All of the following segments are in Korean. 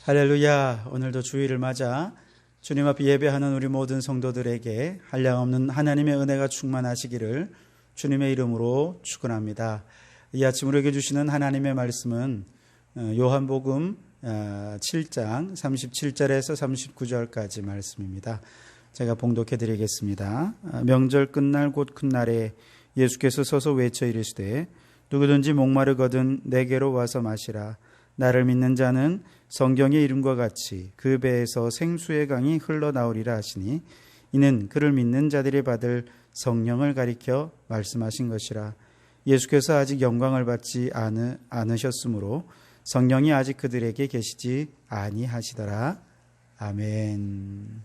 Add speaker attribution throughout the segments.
Speaker 1: 할렐루야. 오늘도 주일을 맞아 주님 앞에 예배하는 우리 모든 성도들에게 한량없는 하나님의 은혜가 충만하시기를 주님의 이름으로 축원합니다. 이 아침 우리에게 주시는 하나님의 말씀은 요한복음 7장 37절에서 39절까지 말씀입니다. 제가 봉독해 드리겠습니다. 명절 끝날 곧 큰 날에 예수께서 서서 외쳐 이르시되 누구든지 목마르거든 내게로 와서 마시라. 나를 믿는 자는 성경의 이름과 같이 그 배에서 생수의 강이 흘러나오리라 하시니 이는 그를 믿는 자들이 받을 성령을 가리켜 말씀하신 것이라. 예수께서 아직 영광을 받지 않으셨으므로 성령이 아직 그들에게 계시지 아니하시더라. 아멘.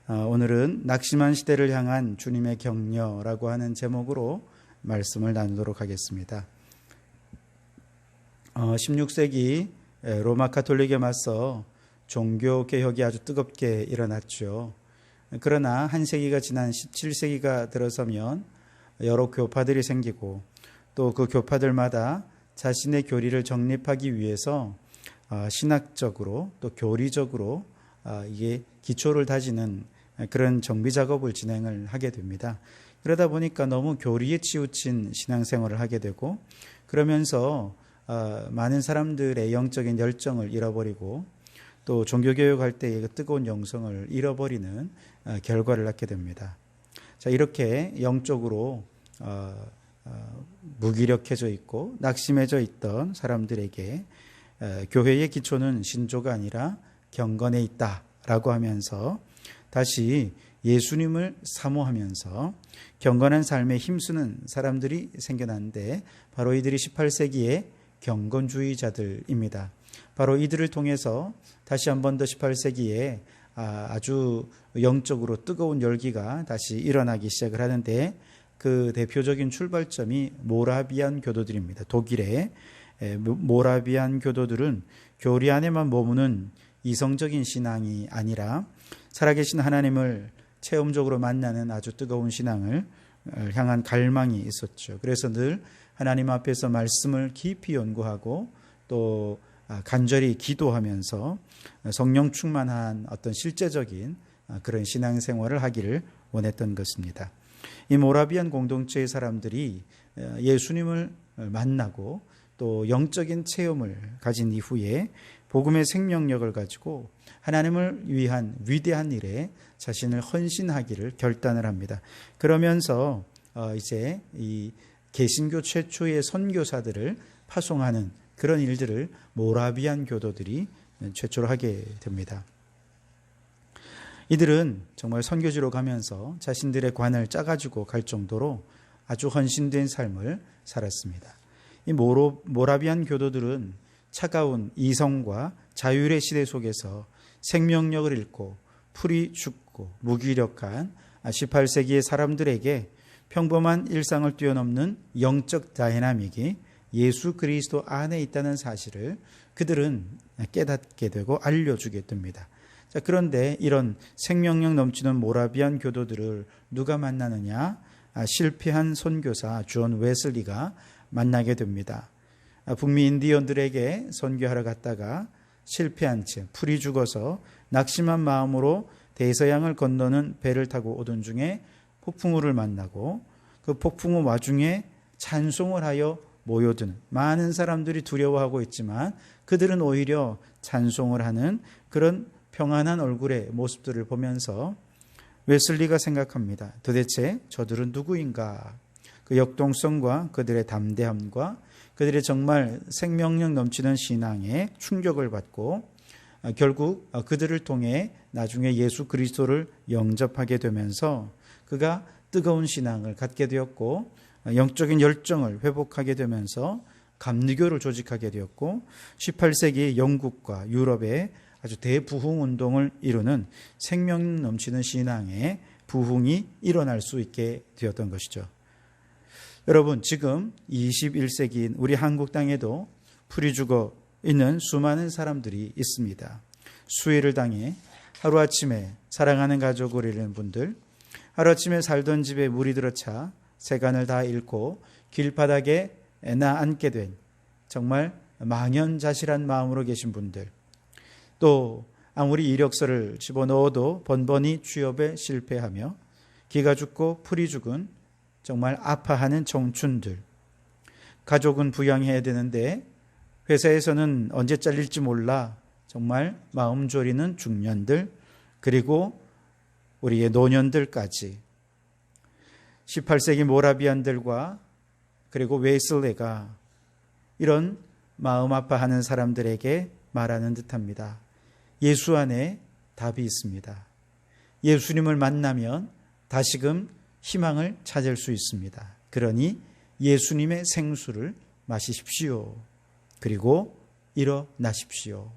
Speaker 1: 오늘은 낙심한 시대를 향한 주님의 격려라고 하는 제목으로 말씀을 나누도록 하겠습니다. 16세기 로마 가톨릭에 맞서 종교개혁이 아주 뜨겁게 일어났죠. 그러나 한 세기가 지난 17세기가 들어서면 여러 교파들이 생기고 또 그 교파들마다 자신의 교리를 정립하기 위해서 신학적으로 또 교리적으로 이게 기초를 다지는 그런 정비 작업을 진행을 하게 됩니다. 그러다 보니까 너무 교리에 치우친 신앙생활을 하게 되고 그러면서 많은 사람들의 영적인 열정을 잃어버리고 또 종교개혁할 때의 뜨거운 영성을 잃어버리는 결과를 낳게 됩니다. 자, 이렇게 영적으로 무기력해져 있고 낙심해져 있던 사람들에게 교회의 기초는 신조가 아니라 경건에 있다라고 하면서 다시 예수님을 사모하면서 경건한 삶에 힘쓰는 사람들이 생겨났는데 바로 이들이 18세기에 경건주의자들입니다. 바로 이들을 통해서 다시 한 번 더 18세기에 아주 영적으로 뜨거운 열기가 다시 일어나기 시작을 하는데 그 대표적인 출발점이 모라비안 교도들입니다. 독일의 모라비안 교도들은 교리 안에만 머무는 이성적인 신앙이 아니라 살아계신 하나님을 체험적으로 만나는 아주 뜨거운 신앙을 향한 갈망이 있었죠. 그래서 늘 하나님 앞에서 말씀을 깊이 연구하고 또 간절히 기도하면서 성령 충만한 어떤 실제적인 그런 신앙생활을 하기를 원했던 것입니다. 이 모라비안 공동체의 사람들이 예수님을 만나고 또 영적인 체험을 가진 이후에 복음의 생명력을 가지고 하나님을 위한 위대한 일에 자신을 헌신하기를 결단을 합니다. 그러면서 이제 이 개신교 최초의 선교사들을 파송하는 그런 일들을 모라비안 교도들이 최초로 하게 됩니다. 이들은 정말 선교지로 가면서 자신들의 관을 짜가지고 갈 정도로 아주 헌신된 삶을 살았습니다. 이 모라비안 교도들은 차가운 이성과 자율의 시대 속에서 생명력을 잃고 풀이 죽고 무기력한 18세기의 사람들에게 평범한 일상을 뛰어넘는 영적 다이나믹이 예수 그리스도 안에 있다는 사실을 그들은 깨닫게 되고 알려주게 됩니다. 자, 그런데 이런 생명력 넘치는 모라비안 교도들을 누가 만나느냐? 실패한 선교사 존 웨슬리가 만나게 됩니다. 북미 인디언들에게 선교하러 갔다가 실패한 채 풀이 죽어서 낙심한 마음으로 대서양을 건너는 배를 타고 오던 중에 폭풍우를 만나고 그 폭풍우 와중에 찬송을 하여 모여드는 많은 사람들이 두려워하고 있지만 그들은 오히려 찬송을 하는 그런 평안한 얼굴의 모습들을 보면서 웨슬리가 생각합니다. 도대체 저들은 누구인가? 그 역동성과 그들의 담대함과 그들의 정말 생명력 넘치는 신앙에 충격을 받고 결국 그들을 통해 나중에 예수 그리스도를 영접하게 되면서 그가 뜨거운 신앙을 갖게 되었고 영적인 열정을 회복하게 되면서 감리교를 조직하게 되었고 18세기 영국과 유럽의 아주 대부흥 운동을 이루는 생명 넘치는 신앙의 부흥이 일어날 수 있게 되었던 것이죠. 여러분, 지금 21세기인 우리 한국 땅에도 풀이 죽어 있는 수많은 사람들이 있습니다. 수해를 당해 하루아침에 사랑하는 가족을 잃은 분들, 하루아침에 살던 집에 물이 들어차 세간을 다 잃고 길바닥에 앉게 된 정말 망연자실한 마음으로 계신 분들, 또 아무리 이력서를 집어넣어도 번번이 취업에 실패하며 기가 죽고 풀이 죽은 정말 아파하는 청춘들, 가족은 부양해야 되는데 회사에서는 언제 잘릴지 몰라 정말 마음 졸이는 중년들, 그리고 우리의 노년들까지 18세기 모라비안들과 그리고 웨슬레가 이런 마음 아파하는 사람들에게 말하는 듯합니다. 예수 안에 답이 있습니다. 예수님을 만나면 다시금 희망을 찾을 수 있습니다. 그러니 예수님의 생수를 마시십시오. 그리고 일어나십시오.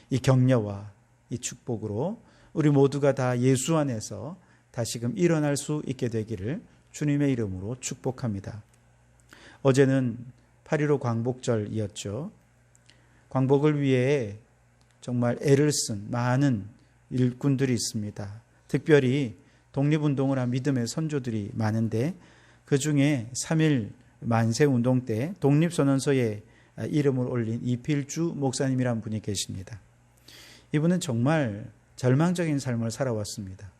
Speaker 1: 이 격려와 이 축복으로 우리 모두가 다 예수 안에서 다시금 일어날 수 있게 되기를 주님의 이름으로 축복합니다. 어제는 8.15 광복절이었죠. 광복을 위해 정말 애를 쓴 많은 일꾼들이 있습니다. 특별히 독립운동을 한 믿음의 선조들이 많은데 그중에 3.1 만세운동 때 독립선언서에 이름을 올린 이필주 목사님이라는 분이 계십니다. 이분은 정말 절망적인 삶을 살아왔습니다.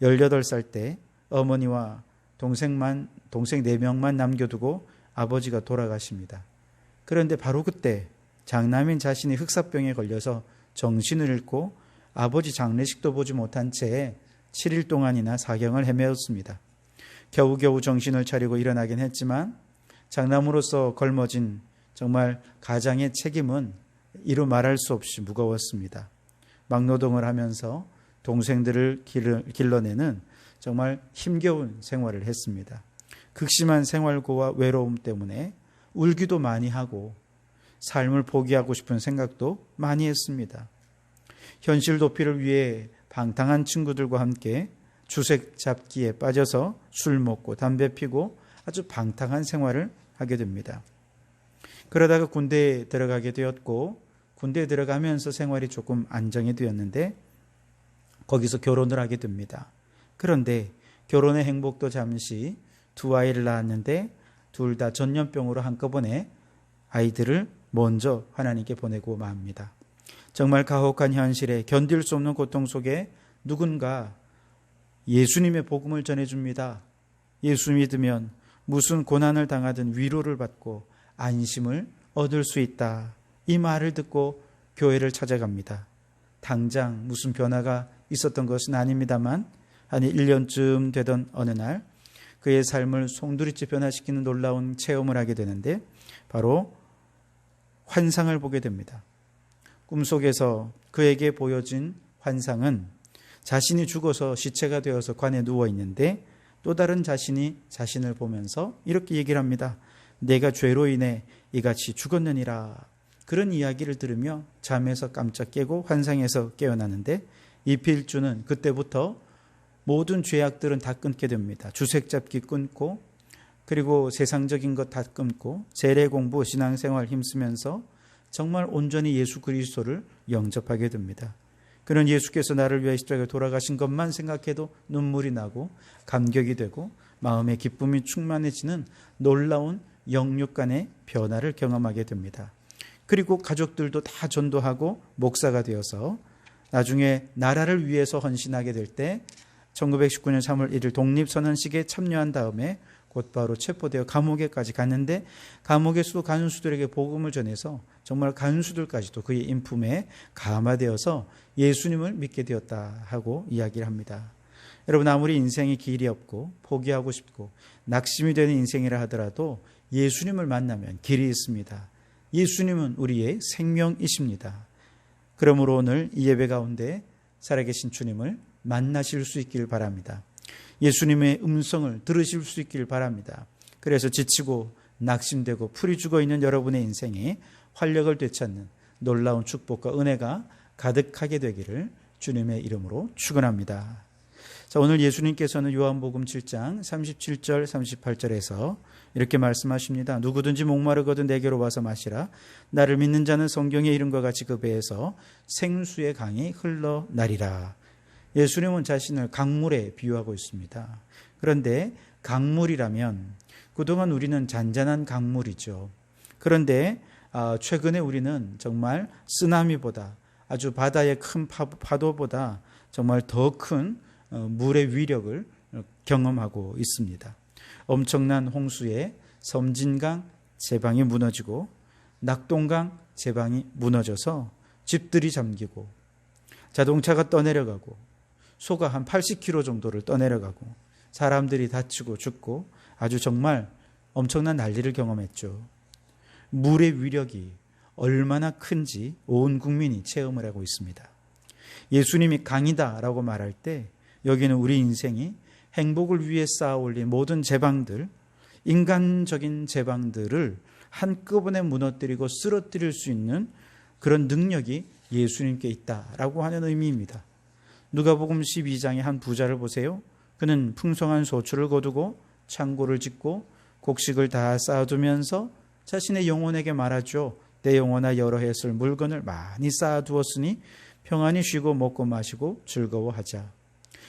Speaker 1: 18살 때 어머니와 동생 4명만 남겨두고 아버지가 돌아가십니다. 그런데 바로 그때 장남인 자신이 흑사병에 걸려서 정신을 잃고 아버지 장례식도 보지 못한 채 7일 동안이나 사경을 헤매었습니다. 겨우겨우 정신을 차리고 일어나긴 했지만 장남으로서 걸머진 정말 가장의 책임은 이루 말할 수 없이 무거웠습니다. 막노동을 하면서 동생들을 길러내는 정말 힘겨운 생활을 했습니다. 극심한 생활고와 외로움 때문에 울기도 많이 하고 삶을 포기하고 싶은 생각도 많이 했습니다. 현실 도피를 위해 방탕한 친구들과 함께 주색 잡기에 빠져서 술 먹고 담배 피고 아주 방탕한 생활을 하게 됩니다. 그러다가 군대에 들어가게 되었고 군대에 들어가면서 생활이 조금 안정이 되었는데 거기서 결혼을 하게 됩니다. 그런데 결혼의 행복도 잠시 2아이를 낳았는데 둘 다 전염병으로 한꺼번에 아이들을 먼저 하나님께 보내고 맙니다. 정말 가혹한 현실에 견딜 수 없는 고통 속에 누군가 예수님의 복음을 전해줍니다. 예수 믿으면 무슨 고난을 당하든 위로를 받고 안심을 얻을 수 있다. 이 말을 듣고 교회를 찾아갑니다. 당장 무슨 변화가 있었던 것은 아닙니다만 한 1년쯤 되던 어느 날 그의 삶을 송두리째 변화시키는 놀라운 체험을 하게 되는데 바로 환상을 보게 됩니다. 꿈속에서 그에게 보여진 환상은 자신이 죽어서 시체가 되어서 관에 누워 있는데 또 다른 자신이 자신을 보면서 이렇게 얘기를 합니다. 내가 죄로 인해 이같이 죽었느니라. 그런 이야기를 들으며 잠에서 깜짝 깨고 환상에서 깨어나는데 이필주는 그때부터 모든 죄악들은 다 끊게 됩니다. 주색 잡기 끊고 그리고 세상적인 것 다 끊고 세례 공부, 신앙생활 힘쓰면서 정말 온전히 예수 그리스도를 영접하게 됩니다. 그는 예수께서 나를 위해 십자가에 돌아가신 것만 생각해도 눈물이 나고 감격이 되고 마음의 기쁨이 충만해지는 놀라운 영육 간의 변화를 경험하게 됩니다. 그리고 가족들도 다 전도하고 목사가 되어서 나중에 나라를 위해서 헌신하게 될 때 1919년 3월 1일 독립선언식에 참여한 다음에 곧바로 체포되어 감옥에까지 갔는데 감옥에서도 간수들에게 복음을 전해서 정말 간수들까지도 그의 인품에 감화되어서 예수님을 믿게 되었다 하고 이야기를 합니다. 여러분 아무리 인생에 길이 없고 포기하고 싶고 낙심이 되는 인생이라 하더라도 예수님을 만나면 길이 있습니다. 예수님은 우리의 생명이십니다. 그러므로 오늘 이 예배 가운데 살아계신 주님을 만나실 수 있길 바랍니다. 예수님의 음성을 들으실 수 있길 바랍니다. 그래서 지치고 낙심되고 풀이 죽어 있는 여러분의 인생에 활력을 되찾는 놀라운 축복과 은혜가 가득하게 되기를 주님의 이름으로 축원합니다. 자, 오늘 예수님께서는 요한복음 7장 37절 38절에서 이렇게 말씀하십니다. 누구든지 목마르거든 내게로 와서 마시라. 나를 믿는 자는 성경의 이름과 같이 그 배에서 생수의 강이 흘러나리라. 예수님은 자신을 강물에 비유하고 있습니다. 그런데 강물이라면 그동안 우리는 잔잔한 강물이죠. 그런데 최근에 우리는 정말 쓰나미보다 아주 바다의 큰 파도보다 정말 더 큰 물의 위력을 경험하고 있습니다. 엄청난 홍수에 섬진강 제방이 무너지고 낙동강 제방이 무너져서 집들이 잠기고 자동차가 떠내려가고 소가 한 80km 정도를 떠내려가고 사람들이 다치고 죽고 아주 정말 엄청난 난리를 경험했죠. 물의 위력이 얼마나 큰지 온 국민이 체험을 하고 있습니다. 예수님이 강이다라고 말할 때 여기는 우리 인생이 행복을 위해 쌓아 올린 모든 제방들, 인간적인 제방들을 한꺼번에 무너뜨리고 쓰러뜨릴 수 있는 그런 능력이 예수님께 있다라고 하는 의미입니다. 누가복음 12장의 한 부자를 보세요. 그는 풍성한 소출을 거두고 창고를 짓고 곡식을 다 쌓아두면서 자신의 영혼에게 말하죠. 내 영혼아 여러 해 쓸 물건을 많이 쌓아두었으니 평안히 쉬고 먹고 마시고 즐거워하자.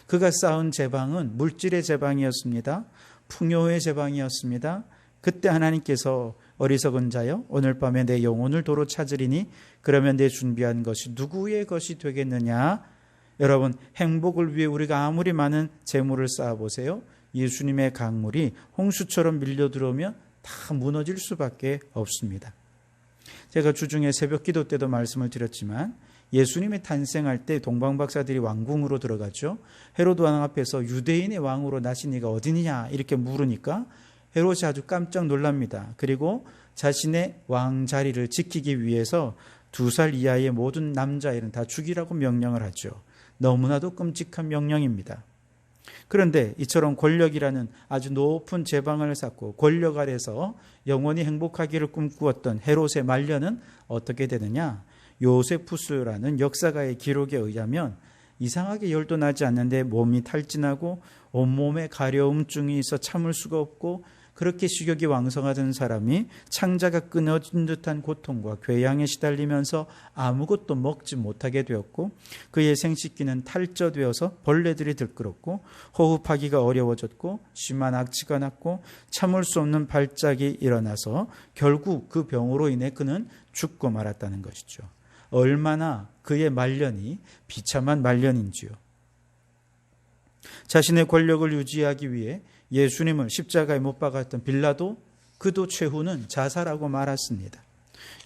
Speaker 1: 그가 쌓은 제방은 물질의 제방이었습니다. 풍요의 제방이었습니다. 그때 하나님께서 어리석은 자여 오늘 밤에 내 영혼을 도로 찾으리니 그러면 내 준비한 것이 누구의 것이 되겠느냐. 여러분, 행복을 위해 우리가 아무리 많은 재물을 쌓아보세요. 예수님의 강물이 홍수처럼 밀려들어오면 다 무너질 수밖에 없습니다. 제가 주중에 새벽 기도 때도 말씀을 드렸지만 예수님이 탄생할 때 동방박사들이 왕궁으로 들어갔죠. 헤로드 왕 앞에서 유대인의 왕으로 나신 이가 어디냐 이렇게 물으니까 헤롯이 아주 깜짝 놀랍니다. 그리고 자신의 왕 자리를 지키기 위해서 2살 이하의 모든 남자애는 다 죽이라고 명령을 하죠. 너무나도 끔찍한 명령입니다. 그런데 이처럼 권력이라는 아주 높은 제방을 쌓고 권력 아래서 영원히 행복하기를 꿈꾸었던 헤롯의 말년은 어떻게 되느냐? 요세푸스라는 역사가의 기록에 의하면 이상하게 열도 나지 않는데 몸이 탈진하고 온몸에 가려움증이 있어 참을 수가 없고 그렇게 식욕이 왕성하던 사람이 창자가 끊어진 듯한 고통과 궤양에 시달리면서 아무것도 먹지 못하게 되었고 그의 생식기는 탈저되어서 벌레들이 들끓었고 호흡하기가 어려워졌고 심한 악취가 났고 참을 수 없는 발작이 일어나서 결국 그 병으로 인해 그는 죽고 말았다는 것이죠. 얼마나 그의 말년이 비참한 말년인지요. 자신의 권력을 유지하기 위해 예수님을 십자가에 못 박았던 빌라도 그도 최후는 자살하고 말았습니다.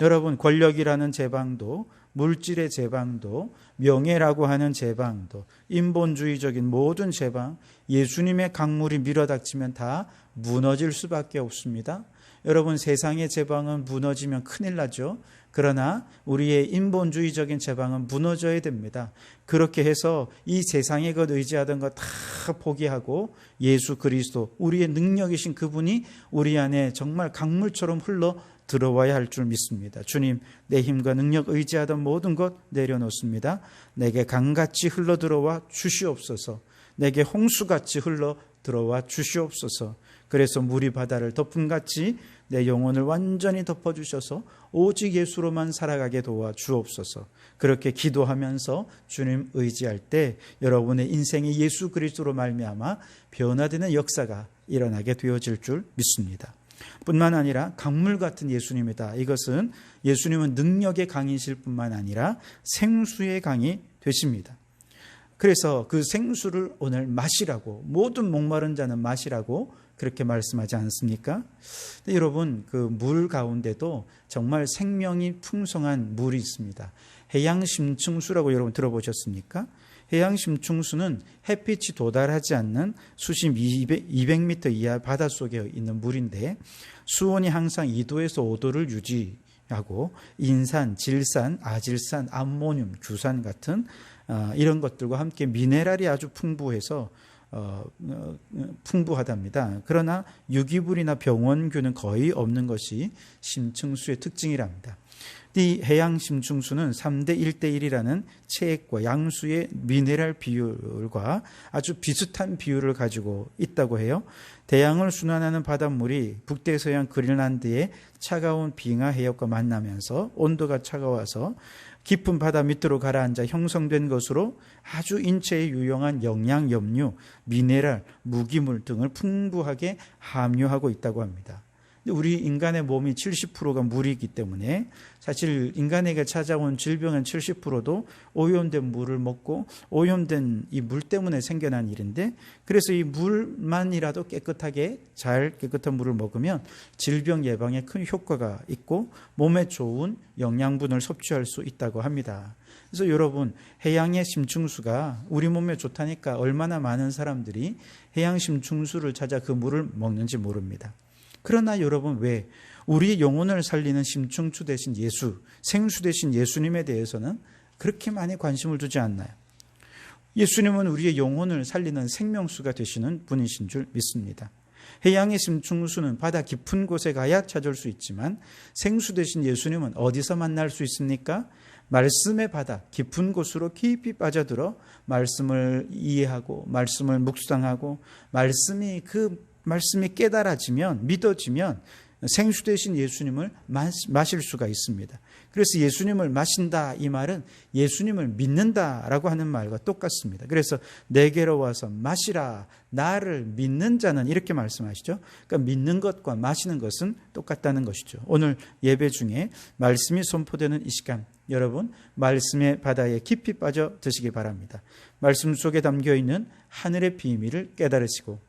Speaker 1: 여러분, 권력이라는 제방도 물질의 제방도 명예라고 하는 제방도 인본주의적인 모든 제방, 예수님의 강물이 밀어닥치면 다 무너질 수밖에 없습니다. 여러분, 세상의 제방은 무너지면 큰일 나죠. 그러나 우리의 인본주의적인 제방은 무너져야 됩니다. 그렇게 해서 이 세상의 것 의지하던 것 다 포기하고 예수 그리스도, 우리의 능력이신 그분이 우리 안에 정말 강물처럼 흘러 들어와야 할 줄 믿습니다. 주님, 내 힘과 능력 의지하던 모든 것 내려놓습니다. 내게 강같이 흘러 들어와 주시옵소서. 내게 홍수같이 흘러 들어와 주시옵소서. 그래서 물이 바다를 덮음같이 내 영혼을 완전히 덮어주셔서 오직 예수로만 살아가게 도와 주옵소서. 그렇게 기도하면서 주님 의지할 때 여러분의 인생이 예수 그리스도로 말미암아 변화되는 역사가 일어나게 되어질 줄 믿습니다. 뿐만 아니라 강물 같은 예수님이다. 이것은 예수님은 능력의 강이실 뿐만 아니라 생수의 강이 되십니다. 그래서 그 생수를 오늘 마시라고, 모든 목마른 자는 마시라고 그렇게 말씀하지 않습니까? 근데 여러분, 그 물 가운데도 정말 생명이 풍성한 물이 있습니다. 해양심층수라고 여러분 들어보셨습니까? 해양심층수는 햇빛이 도달하지 않는 수심 200m 이하 바닷속에 있는 물인데 수온이 항상 2도에서 5도를 유지하고 인산, 질산, 아질산, 암모늄, 규산 같은 이런 것들과 함께 미네랄이 아주 풍부해서 풍부하답니다. 그러나 유기물이나 병원균은 거의 없는 것이 심층수의 특징이랍니다. 이 해양 심층수는 3대 1대1이라는 체액과 양수의 미네랄 비율과 아주 비슷한 비율을 가지고 있다고 해요. 대양을 순환하는 바닷물이 북대서양 그린란드의 차가운 빙하 해역과 만나면서 온도가 차가워서 깊은 바다 밑으로 가라앉아 형성된 것으로 아주 인체에 유용한 영양, 염류, 미네랄, 무기물 등을 풍부하게 함유하고 있다고 합니다. 우리 인간의 몸이 70%가 물이기 때문에 사실 인간에게 찾아온 질병은 70%도 오염된 물을 먹고 오염된 이 물 때문에 생겨난 일인데, 그래서 이 물만이라도 깨끗하게 잘 깨끗한 물을 먹으면 질병 예방에 큰 효과가 있고 몸에 좋은 영양분을 섭취할 수 있다고 합니다. 그래서 여러분, 해양의 심층수가 우리 몸에 좋다니까 얼마나 많은 사람들이 해양 심층수를 찾아 그 물을 먹는지 모릅니다. 그러나 여러분, 왜 우리 영혼을 살리는 심층수 대신 예수, 생수 대신 예수님에 대해서는 그렇게 많이 관심을 두지 않나요? 예수님은 우리의 영혼을 살리는 생명수가 되시는 분이신 줄 믿습니다. 해양의 심층수는 바다 깊은 곳에 가야 찾을 수 있지만 생수 되신 예수님은 어디서 만날 수 있습니까? 말씀의 바다 깊은 곳으로 깊이 빠져들어 말씀을 이해하고 말씀을 묵상하고 말씀이 깨달아지면, 믿어지면 생수 되신 예수님을 마실 수가 있습니다. 그래서 예수님을 마신다, 이 말은 예수님을 믿는다라고 하는 말과 똑같습니다. 그래서 내게로 와서 마시라, 나를 믿는 자는, 이렇게 말씀하시죠. 그러니까 믿는 것과 마시는 것은 똑같다는 것이죠. 오늘 예배 중에 말씀이 선포되는 이 시간, 여러분 말씀의 바다에 깊이 빠져 드시기 바랍니다. 말씀 속에 담겨있는 하늘의 비밀을 깨달으시고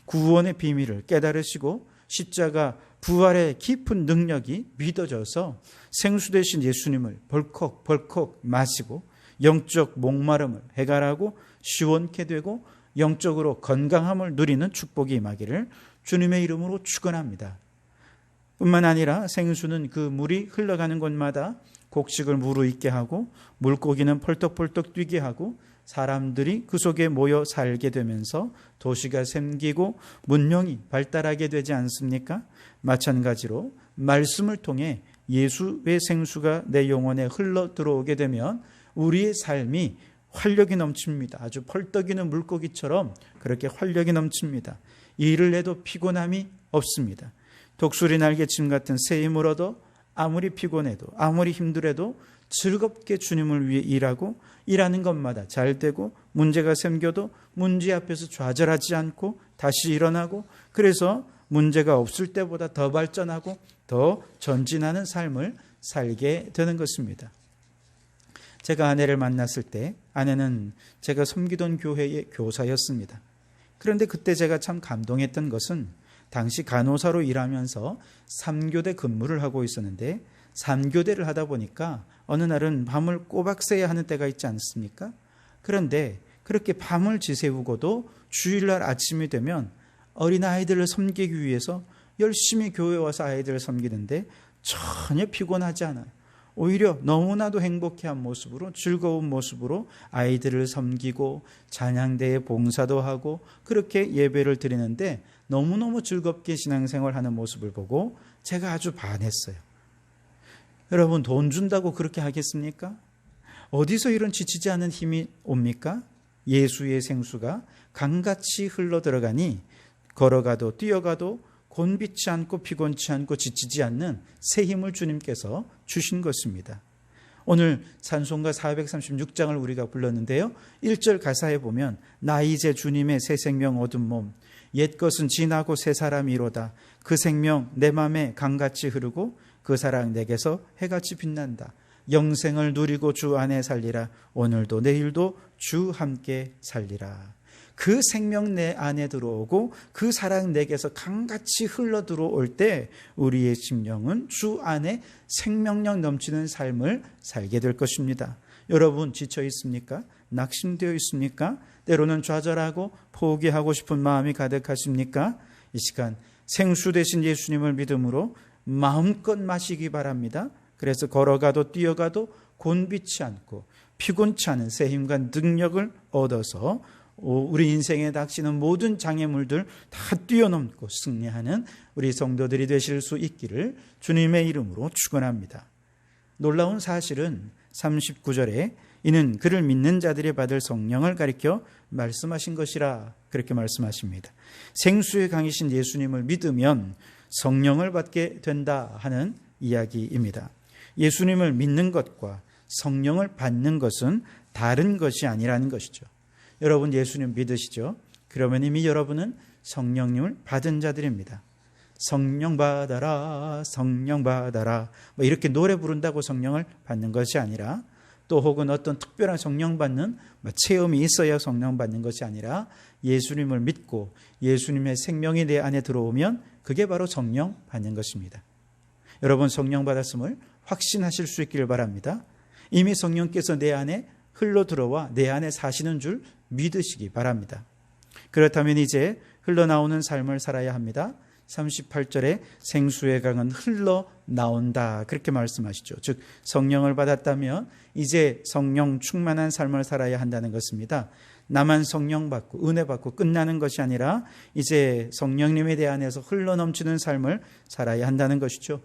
Speaker 1: 구원의 비밀을 깨달으시고 십자가 부활의 깊은 능력이 믿어져서 생수 되신 예수님을 벌컥 마시고 영적 목마름을 해결하고 시원케 되고 영적으로 건강함을 누리는 축복이 임하기를 주님의 이름으로 축원합니다. 뿐만 아니라 생수는 그 물이 흘러가는 곳마다 곡식을 무르익게 하고 물고기는 펄떡펄떡 뛰게 하고 사람들이 그 속에 모여 살게 되면서 도시가 생기고 문명이 발달하게 되지 않습니까? 마찬가지로 말씀을 통해 예수의 생수가 내 영혼에 흘러 들어오게 되면 우리의 삶이 활력이 넘칩니다. 아주 펄떡이는 물고기처럼 그렇게 활력이 넘칩니다. 일을 해도 피곤함이 없습니다. 독수리 날개침 같은 새 힘을 얻어 아무리 피곤해도 아무리 힘들어도 즐겁게 주님을 위해 일하고 일하는 것마다 잘 되고 문제가 생겨도 문제 앞에서 좌절하지 않고 다시 일어나고, 그래서 문제가 없을 때보다 더 발전하고 더 전진하는 삶을 살게 되는 것입니다. 제가 아내를 만났을 때 아내는 제가 섬기던 교회의 교사였습니다. 그런데 그때 제가 참 감동했던 것은 당시 간호사로 일하면서 3교대 근무를 하고 있었는데 3교대를 하다 보니까 어느 날은 밤을 꼬박 새야 하는 때가 있지 않습니까? 그런데 그렇게 밤을 지새우고도 주일날 아침이 되면 어린아이들을 섬기기 위해서 열심히 교회에 와서 아이들을 섬기는데 전혀 피곤하지 않아요. 오히려 너무나도 행복해한 모습으로, 즐거운 모습으로 아이들을 섬기고 찬양대에 봉사도 하고 그렇게 예배를 드리는데 너무너무 즐겁게 신앙생활하는 모습을 보고 제가 아주 반했어요. 여러분, 돈 준다고 그렇게 하겠습니까? 어디서 이런 지치지 않은 힘이 옵니까? 예수의 생수가 강같이 흘러들어가니 걸어가도 뛰어가도 곤비치 않고 피곤치 않고 지치지 않는 새 힘을 주님께서 주신 것입니다. 오늘 찬송가 436장을 우리가 불렀는데요, 1절 가사에 보면 나 이제 주님의 새 생명 얻은 몸, 옛것은 지나고 새 사람이로다. 그 생명 내 맘에 강같이 흐르고 그 사랑 내게서 해같이 빛난다. 영생을 누리고 주 안에 살리라. 오늘도 내일도 주 함께 살리라. 그 생명 내 안에 들어오고 그 사랑 내게서 강같이 흘러 들어올 때 우리의 심령은 주 안에 생명력 넘치는 삶을 살게 될 것입니다. 여러분, 지쳐 있습니까? 낙심되어 있습니까? 때로는 좌절하고 포기하고 싶은 마음이 가득하십니까? 이 시간 생수 되신 예수님을 믿음으로 마음껏 마시기 바랍니다. 그래서 걸어가도 뛰어가도 곤비치 않고 피곤치 않은 새 힘과 능력을 얻어서 우리 인생에 닥치는 모든 장애물들 다 뛰어넘고 승리하는 우리 성도들이 되실 수 있기를 주님의 이름으로 축원합니다. 놀라운 사실은 39절에 이는 그를 믿는 자들이 받을 성령을 가리켜 말씀하신 것이라, 그렇게 말씀하십니다. 생수의 강이신 예수님을 믿으면 성령을 받게 된다 하는 이야기입니다. 예수님을 믿는 것과 성령을 받는 것은 다른 것이 아니라는 것이죠. 여러분, 예수님 믿으시죠? 그러면 이미 여러분은 성령님을 받은 자들입니다. 성령 받아라, 성령 받아라, 뭐 이렇게 노래 부른다고 성령을 받는 것이 아니라, 또 혹은 어떤 특별한 성령 받는 체험이 있어야 성령 받는 것이 아니라, 예수님을 믿고 예수님의 생명이 내 안에 들어오면 그게 바로 성령 받는 것입니다. 여러분, 성령 받았음을 확신하실 수 있기를 바랍니다. 이미 성령께서 내 안에 흘러 들어와 내 안에 사시는 줄 믿으시기 바랍니다. 그렇다면 이제 흘러나오는 삶을 살아야 합니다. 38절에 생수의 강은 흘러나온다, 그렇게 말씀하시죠. 즉 성령을 받았다면 이제 성령 충만한 삶을 살아야 한다는 것입니다. 나만 성령 받고 은혜 받고 끝나는 것이 아니라 이제 성령님에 대한해서 흘러넘치는 삶을 살아야 한다는 것이죠.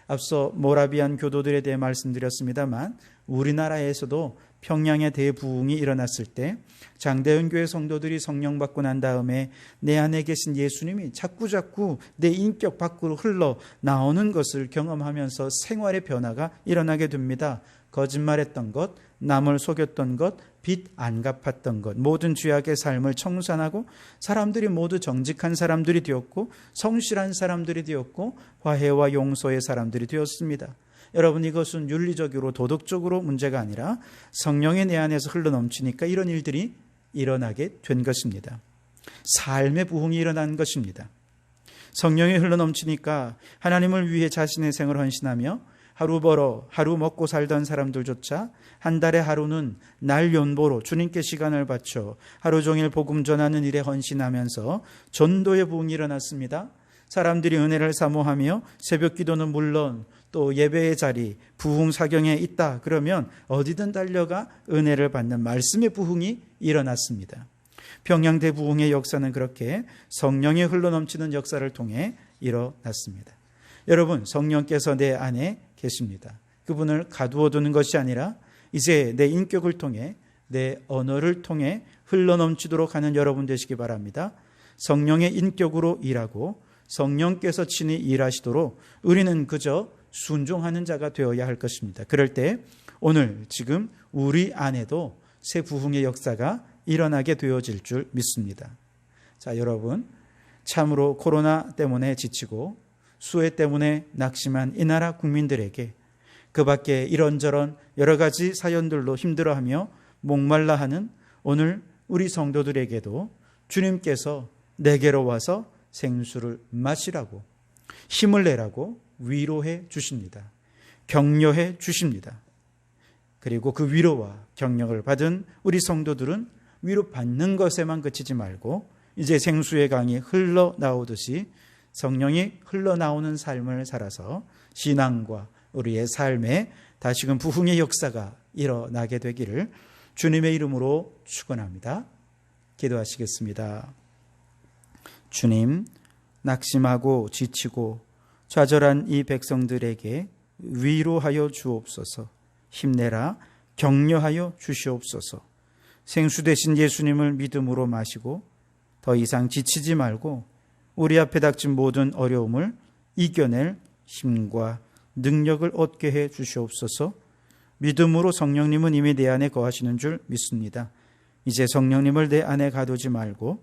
Speaker 1: 앞서 모라비안 교도들에 대해 말씀드렸습니다만, 우리나라에서도 평양의 대부흥이 일어났을 때 장대현 교회 성도들이 성령 받고 난 다음에 내 안에 계신 예수님이 자꾸자꾸 내 인격 밖으로 흘러나오는 것을 경험하면서 생활의 변화가 일어나게 됩니다. 거짓말했던 것, 남을 속였던 것, 빚 안 갚았던 것, 모든 죄악의 삶을 청산하고 사람들이 모두 정직한 사람들이 되었고 성실한 사람들이 되었고 화해와 용서의 사람들이 되었습니다. 여러분, 이것은 윤리적으로 도덕적으로 문제가 아니라 성령이 내 안에서 흘러넘치니까 이런 일들이 일어나게 된 것입니다. 삶의 부흥이 일어난 것입니다. 성령이 흘러넘치니까 하나님을 위해 자신의 생을 헌신하며 하루 벌어 하루 먹고 살던 사람들조차 한 달에 하루는 날 연보로 주님께 시간을 바쳐 하루 종일 복음 전하는 일에 헌신하면서 전도의 부흥이 일어났습니다. 사람들이 은혜를 사모하며 새벽 기도는 물론 또 예배의 자리, 부흥 사경에 있다 그러면 어디든 달려가 은혜를 받는 말씀의 부흥이 일어났습니다. 평양대 부흥의 역사는 그렇게 성령이 흘러넘치는 역사를 통해 일어났습니다. 여러분, 성령께서 내 안에 계십니다. 그분을 가두어 두는 것이 아니라 이제 내 인격을 통해, 내 언어를 통해 흘러넘치도록 하는 여러분 되시기 바랍니다. 성령의 인격으로 일하고 성령께서 친히 일하시도록 우리는 그저 순종하는 자가 되어야 할 것입니다. 그럴 때 오늘 지금 우리 안에도 새 부흥의 역사가 일어나게 되어질 줄 믿습니다. 자, 여러분, 참으로 코로나 때문에 지치고 수해 때문에 낙심한 이 나라 국민들에게, 그 밖에 이런저런 여러 가지 사연들로 힘들어하며 목말라하는 오늘 우리 성도들에게도 주님께서 내게로 와서 생수를 마시라고, 힘을 내라고 위로해 주십니다. 격려해 주십니다. 그리고 그 위로와 격려를 받은 우리 성도들은 위로받는 것에만 그치지 말고 이제 생수의 강이 흘러나오듯이 성령이 흘러나오는 삶을 살아서 신앙과 우리의 삶에 다시금 부흥의 역사가 일어나게 되기를 주님의 이름으로 축원합니다. 기도하시겠습니다. 주님, 낙심하고 지치고 좌절한 이 백성들에게 위로하여 주옵소서. 힘내라, 격려하여 주시옵소서. 생수 되신 예수님을 믿음으로 마시고 더 이상 지치지 말고 우리 앞에 닥친 모든 어려움을 이겨낼 힘과 능력을 얻게 해 주시옵소서. 믿음으로 성령님은 이미 내 안에 거하시는 줄 믿습니다. 이제 성령님을 내 안에 가두지 말고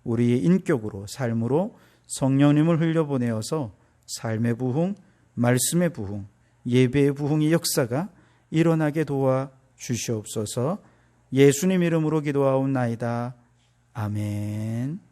Speaker 1: 우리의 인격으로, 삶으로 성령님을 흘려보내어서 삶의 부흥, 말씀의 부흥, 예배의 부흥의 역사가 일어나게 도와 주시옵소서. 예수님 이름으로 기도하옵나이다. 아멘.